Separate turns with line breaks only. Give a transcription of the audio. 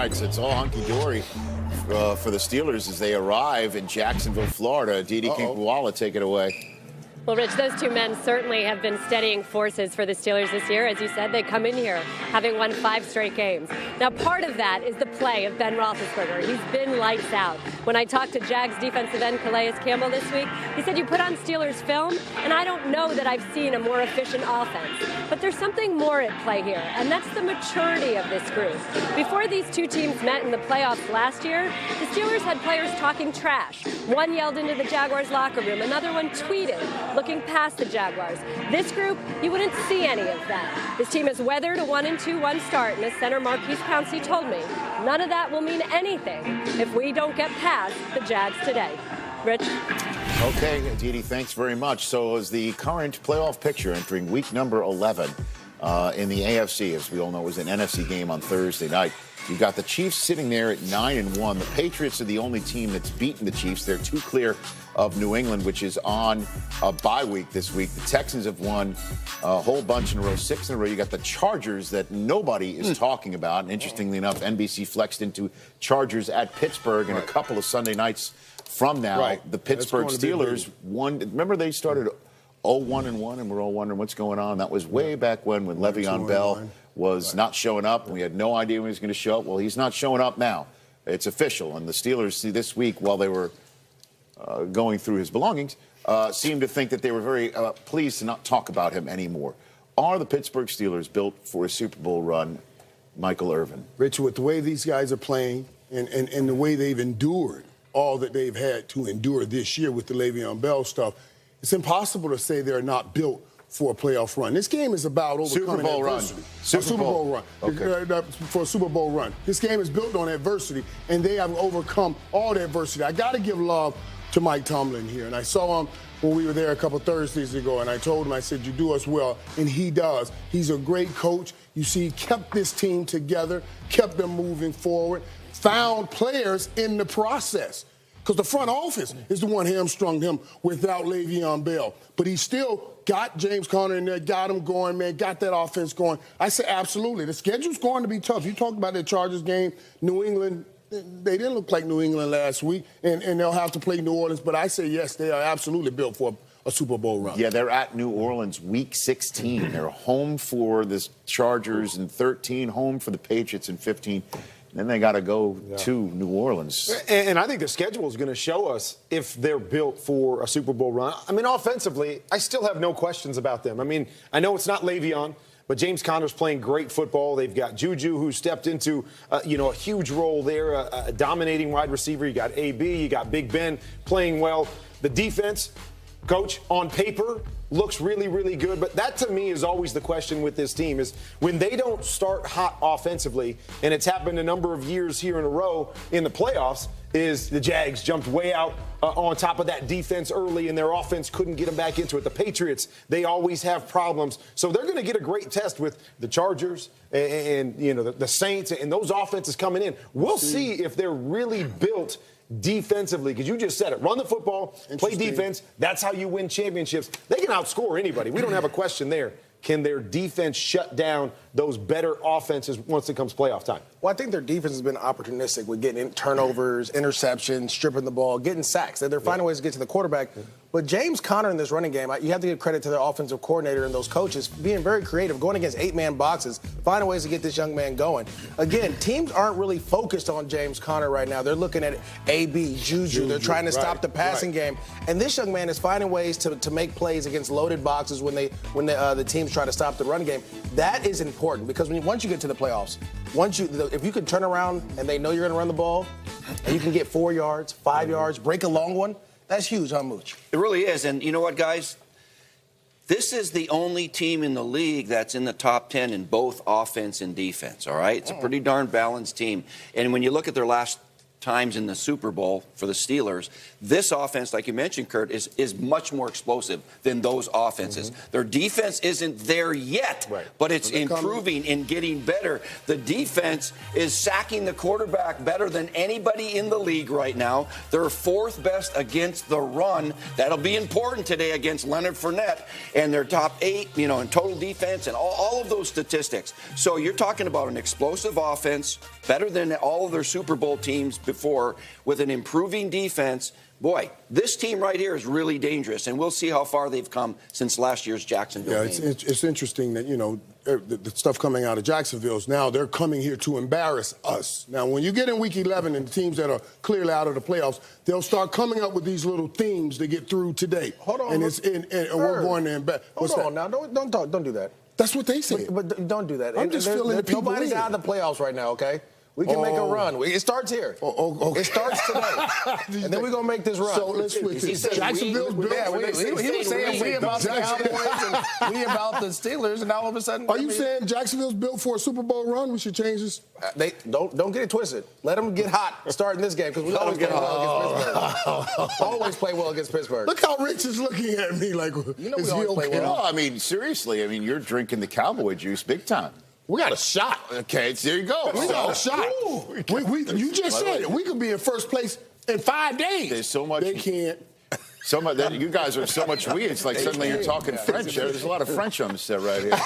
right, so it's all hunky-dory for the Steelers as they arrive in Jacksonville, Florida. Didi Kinkwala, take it away.
Well, Rich, those two men certainly have been steadying forces for the Steelers this year. As you said, they come in here having won 5 straight games. Now, part of that is the play of Ben Roethlisberger. He's been lights out. When I talked to Jags defensive end Calais Campbell this week, he said, you put on Steelers film, and I don't know that I've seen a more efficient offense. But there's something more at play here, and that's the maturity of this group. Before these two teams met in the playoffs last year, the Steelers had players talking trash. One yelled into the Jaguars locker room, another one tweeted, looking past the Jaguars. This group, you wouldn't see any of that. This team has weathered a 1-2-1 start, and as center Marquise Pouncey told me, none of that will mean anything if we don't get past the Jags today. Rich?
Okay, Didi, thanks very much. So is the current playoff picture entering week number 11 in the AFC, as we all know, it was an NFC game on Thursday night. You've got the Chiefs sitting there at 9-1. The Patriots are the only team that's beaten the Chiefs. They're 2 clear of New England, which is on a bye week this week. The Texans have won a whole bunch in a row, 6 in a row. You got the Chargers that nobody is talking about. And interestingly enough, NBC flexed into Chargers at Pittsburgh in a couple of Sunday nights from now. The Pittsburgh Steelers won. Remember they started 0-1-1, and we're all wondering what's going on. That was way back when Le'Veon Bell was not showing up. We had no idea when he was going to show up. Well, he's not showing up now. It's official. And the Steelers, see, this week, while they were going through his belongings, seemed to think that they were very pleased to not talk about him anymore. Are the Pittsburgh Steelers built for a Super Bowl run, Michael Irvin?
Rich, with the way these guys are playing and the way they've endured all that they've had to endure this year with the Le'Veon Bell stuff, it's impossible to say they're not built for a playoff run. This game is about overcoming adversity. Super Bowl run. Okay. For a Super Bowl run. This game is built on adversity, and they have overcome all the adversity. I got to give love to Mike Tomlin here, and I saw him when we were there a couple Thursdays ago, and I told him, I said, you do us well, and he does. He's a great coach. You see, he kept this team together, kept them moving forward, found players in the process. Because the front office is the one hamstrung him without Le'Veon Bell. But he still got James Conner in there, got him going, man, got that offense going. I say absolutely. The schedule's going to be tough. You talked about the Chargers game. New England, they didn't look like New England last week, and they'll have to play New Orleans. But I say, yes, they are absolutely built for a Super Bowl run.
Yeah, they're at New Orleans week 16. They're home for the Chargers in 13, home for the Patriots in 15. Then they got to go to New Orleans.
And I think the schedule is going to show us if they're built for a Super Bowl run. I mean, offensively, I still have no questions about them. I mean, I know it's not Le'Veon, but James Conner's playing great football. They've got Juju, who stepped into, a huge role there, a dominating wide receiver. You got AB, you got Big Ben playing well. The defense, Coach, on paper, looks really, really good. But that, to me, is always the question with this team is when they don't start hot offensively, and it's happened a number of years here in a row in the playoffs, is the Jags jumped way out on top of that defense early, and their offense couldn't get them back into it. The Patriots, they always have problems. So they're going to get a great test with the Chargers and the Saints and those offenses coming in. We'll see if they're really built defensively, because you just said it. Run the football, play defense. That's how you win championships. They can outscore anybody. We don't have a question there. Can their defense shut down those better offenses once it comes playoff time?
Well, I think their defense has been opportunistic with getting turnovers, interceptions, stripping the ball, getting sacks. They're finding ways to get to the quarterback. But James Conner in this running game, you have to give credit to their offensive coordinator and those coaches being very creative, going against 8-man boxes, finding ways to get this young man going. Again, teams aren't really focused on James Conner right now. They're looking at AB, Juju. They're trying to stop the passing game. And this young man is finding ways to make plays against loaded boxes when the teams try to stop the run game. That is important because once you get to the playoffs, if you can turn around and they know you're going to run the ball, and you can get 4 yards, 5 yards, break a long one, that's huge, huh, Mooch?
It really is. And you know what, guys? This is the only team in the league that's in the top 10 in both offense and defense, all right? It's a pretty darn balanced team. And when you look at their last times in the Super Bowl for the Steelers. This offense, like you mentioned, Kurt, is much more explosive than those offenses. Their defense isn't there yet, but it's improving and getting better. The defense is sacking the quarterback better than anybody in the league right now. They're fourth best against the run. That'll be important today against Leonard Fournette, and they're top 8, in total defense and all of those statistics. So you're talking about an explosive offense, better than all of their Super Bowl teams before, with an improving defense. Boy, this team right here is really dangerous, and we'll see how far they've come since last year's Jacksonville game.
It's interesting that, the stuff coming out of Jacksonville is now they're coming here to embarrass us. Now, when you get in Week 11 and the teams that are clearly out of the playoffs, they'll start coming up with these little themes to get through today.
Hold on.
And we're going to embarrass.
Hold on now. Don't do that.
That's what they say.
But don't do that.
I'm just feeling the people
Nobody's
in.
out of the playoffs right now, okay? We can make a run. It starts here.
Okay.
It starts today. And then we're going to make this run.
So let's switch it. Jacksonville's built.
Yeah, he was saying we about the Cowboys and we about the Steelers, and all of a sudden.
Are you saying Jacksonville's built for a Super Bowl run? We should change this?
Don't get it twisted. Let them get hot starting this game, because we always play well against Pittsburgh. Always play well against Pittsburgh.
Look how Rich is looking at me like,
we
is he
always play
okay?
well.
No, I mean, seriously. I mean, you're drinking the cowboy juice big time.
We got a shot.
Okay, there you go.
We got a shot. You just said it. We could be in first place in 5 days.
There's so much.
They can't.
You guys are so much weed. It's like suddenly you're talking French. There's a lot of French on this set right here.